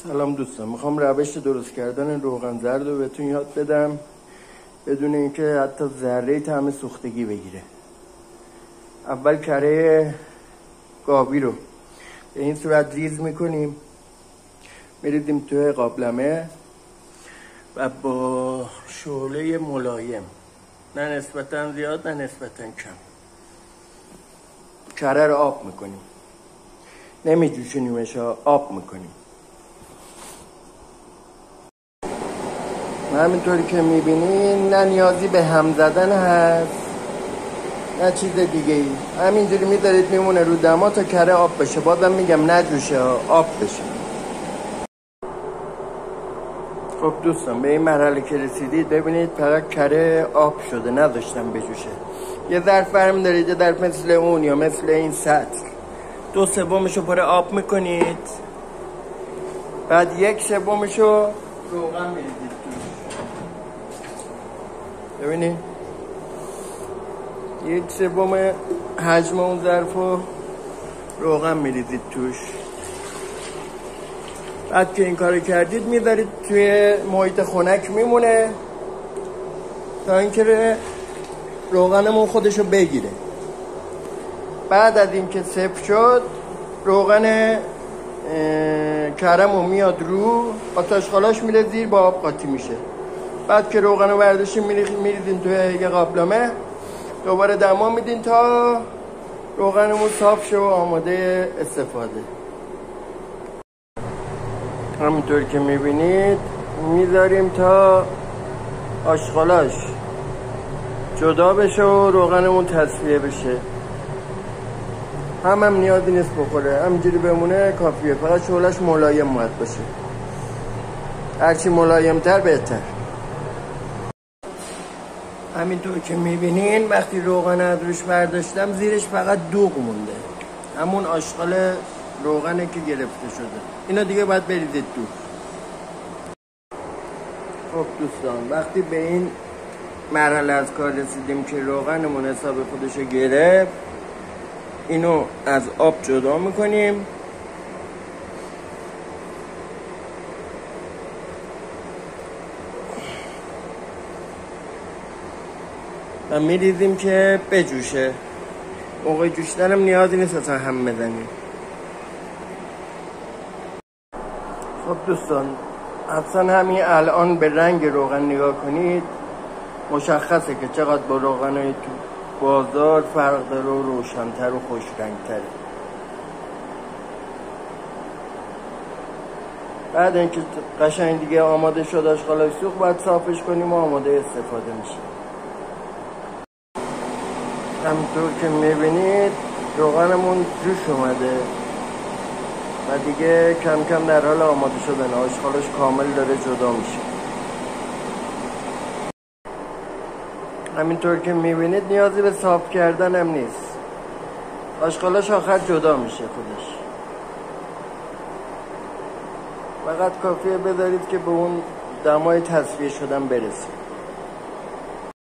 سلام دوستان، میخوام روش درست کردن روغن زرد رو بهتون یاد بدم بدون اینکه حتی ذره طعم سوختگی بگیره. اول کره گاوی رو به این صورت ریز میکنیم، میریزیم توی قابلمه و با شعله ملایم، نه نسبتا زیاد نه نسبتا کم، کره رو آب میکنیم، نمیجوشونیمش، آب میکنیم. همینطوری که میبینین نه نیازی به هم زدن هست نه چیز دیگه ای، همینجوری میذارید میمونه رو دما تا کره آب بشه. بازم میگم نجوشه، آب بشه. خب دوستان، به این مرحله که رسیدید ببینید فقط کره آب شده، نذاشتم بجوشه. یه ظرف برمی دارید، یه ظرف مثل اون یا مثل این سطل، 2/3 پر آب میکنید، بعد 1/3 روغن میریزید. ببینید 1/3 حجم اون ظرف رو روغن میریزید توش. بعد که این کارو کردید میذارید توی محیط خنک میمونه تا اینکه روغنمون خودشو بگیره. بعد از اینکه صفر شد روغن کرمون میاد رو، آتش خالاش میره زیر، با آب قاطی میشه. بعد که روغن رو برداشتیم میریزین توی یه قابلمه، دوباره دما میدین تا روغنمون صاف شه و آماده استفاده. همینطور که میبینید میذاریم تا آشغالاش جدا بشه و روغنمون تصفیه بشه. هم نیازی نیست بخوره، همینجوری بمونه کافیه. فقط شعله‌اش ملایم باید باشه، هرچی ملایم تر بهتر. همینطور که میبینین وقتی روغن از روش برداشتم زیرش فقط دوغ مونده، همون آشغال روغنه که گرفته شده. اینا دیگه باید بریزید دور. خب دوستان، وقتی به این مرحله از کار رسیدیم که روغنمون حساب خودشو گرفت، اینو از آب جدا میکنیم. و میریزیم که بجوشه. موقع جوشیدن هم نیازی نیست اصلا هم بزنیم. خب دوستان، اصلا همین الان به رنگ روغن نگاه کنید، مشخصه که چقدر با روغنای تو بازار فرق داره و روشن‌تر و خوش رنگ‌تره. بعد اینکه قشنگ دیگه آماده شد، آشغالش سوخت، باید صافش کنیم و آماده استفاده میشه. همونطور که میبینید روغنمون جوش اومده و دیگه کم کم در حال آماده شدن، آشغالش کامل داره جدا میشه. همینطور که میبینید نیازی به صاف کردن هم نیست، آشغالش آخر جدا میشه خودش. فقط کافیه بذارید که به اون دمای تصفیه شدن برسید.